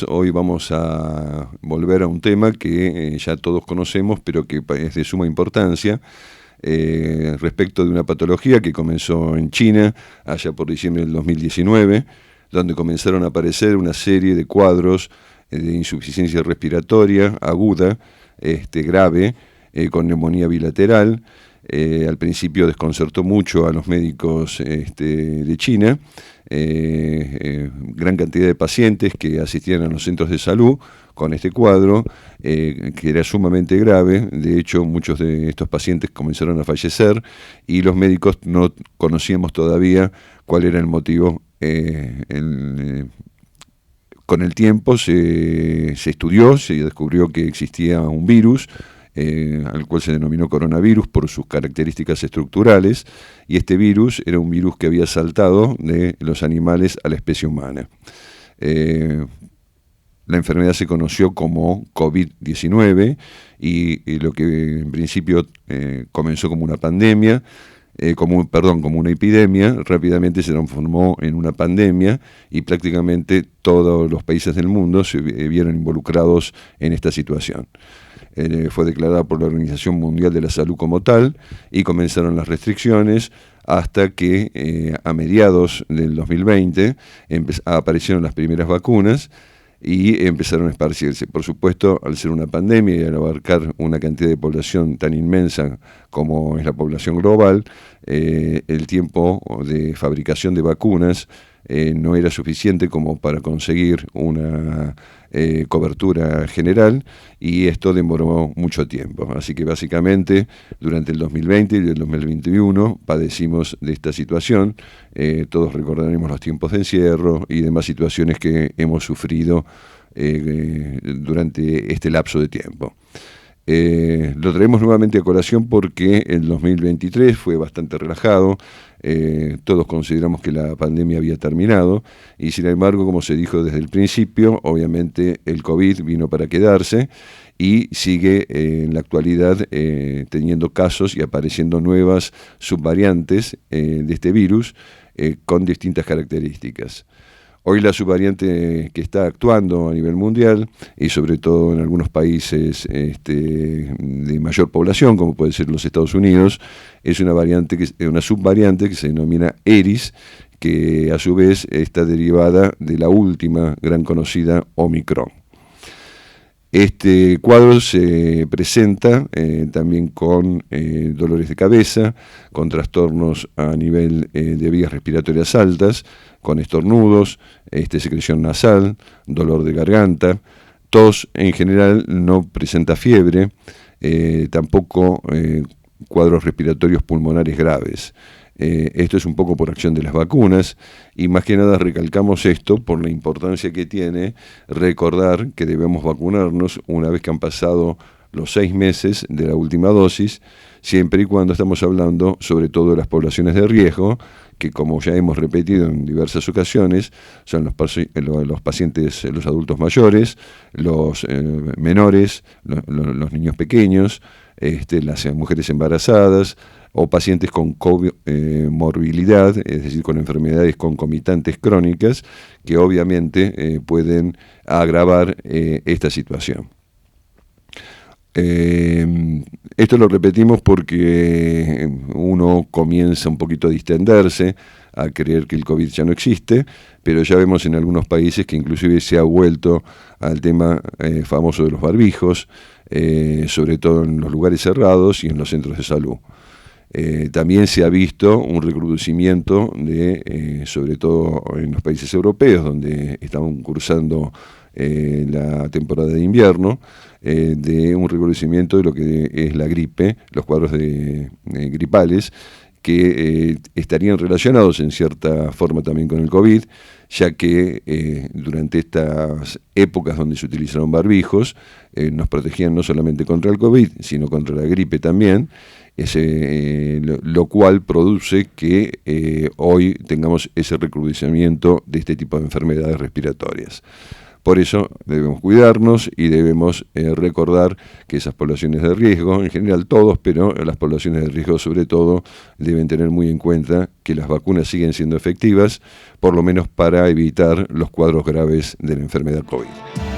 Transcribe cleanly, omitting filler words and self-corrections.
Hoy vamos a volver a un tema que ya todos conocemos, pero que es de suma importancia, respecto de una patología que comenzó en China, allá por diciembre del 2019, donde comenzaron a aparecer una serie de cuadros de insuficiencia respiratoria aguda, grave, con neumonía bilateral. Al principio desconcertó mucho a los médicos de China. Gran cantidad de pacientes que asistían a los centros de salud con este cuadro, que era sumamente grave. De hecho, muchos de estos pacientes comenzaron a fallecer y los médicos no conocíamos todavía cuál era el motivo. Con el tiempo se estudió, se descubrió que existía un virus, al cual se denominó coronavirus por sus características estructurales, y este virus era un virus que había saltado de los animales a la especie humana. La enfermedad se conoció como COVID-19 y lo que en principio comenzó como una pandemia, como una epidemia, rápidamente se transformó en una pandemia y prácticamente todos los países del mundo se vieron involucrados en esta situación. Fue declarada por la Organización Mundial de la Salud como tal y comenzaron las restricciones hasta que a mediados del 2020 aparecieron las primeras vacunas y empezaron a esparcirse. Por supuesto, al ser una pandemia y al abarcar una cantidad de población tan inmensa como es la población global, el tiempo de fabricación de vacunas no era suficiente como para conseguir una cobertura general, y esto demoró mucho tiempo. Así que básicamente durante el 2020 y el 2021 padecimos de esta situación. Todos recordaremos los tiempos de encierro y demás situaciones que hemos sufrido durante este lapso de tiempo. Lo traemos nuevamente a colación porque el 2023 fue bastante relajado. Todos consideramos que la pandemia había terminado y, sin embargo, como se dijo desde el principio, obviamente el COVID vino para quedarse y sigue en la actualidad teniendo casos y apareciendo nuevas subvariantes de este virus con distintas características. Hoy la subvariante que está actuando a nivel mundial, y sobre todo en algunos países de mayor población, como puede ser los Estados Unidos, es una subvariante que se denomina Eris, que a su vez está derivada de la última gran conocida Omicron. Este cuadro se presenta también con dolores de cabeza, con trastornos a nivel de vías respiratorias altas, con estornudos, secreción nasal, dolor de garganta, tos. En general no presenta fiebre, tampoco cuadros respiratorios pulmonares graves. Esto es un poco por acción de las vacunas, y más que nada recalcamos esto por la importancia que tiene recordar que debemos vacunarnos una vez que han pasado los 6 meses de la última dosis, siempre y cuando estamos hablando sobre todo de las poblaciones de riesgo, que, como ya hemos repetido en diversas ocasiones, son los pacientes, los adultos mayores, los menores, los niños pequeños, las mujeres embarazadas o pacientes con comorbilidad, es decir, con enfermedades concomitantes crónicas, que obviamente pueden agravar esta situación. Esto lo repetimos porque uno comienza un poquito a distenderse, a creer que el COVID ya no existe, pero ya vemos en algunos países que inclusive se ha vuelto al tema famoso de los barbijos, sobre todo en los lugares cerrados y en los centros de salud. También se ha visto un recrudecimiento sobre todo en los países europeos, donde están cursando la temporada de invierno, de un recrudecimiento de lo que es la gripe, los cuadros gripales, que estarían relacionados en cierta forma también con el COVID, ya que durante estas épocas donde se utilizaron barbijos, nos protegían no solamente contra el COVID, sino contra la gripe también, lo cual produce que hoy tengamos ese recrudecimiento de este tipo de enfermedades respiratorias. Por eso debemos cuidarnos y debemos recordar que esas poblaciones de riesgo, en general todos, pero las poblaciones de riesgo sobre todo, deben tener muy en cuenta que las vacunas siguen siendo efectivas, por lo menos para evitar los cuadros graves de la enfermedad COVID.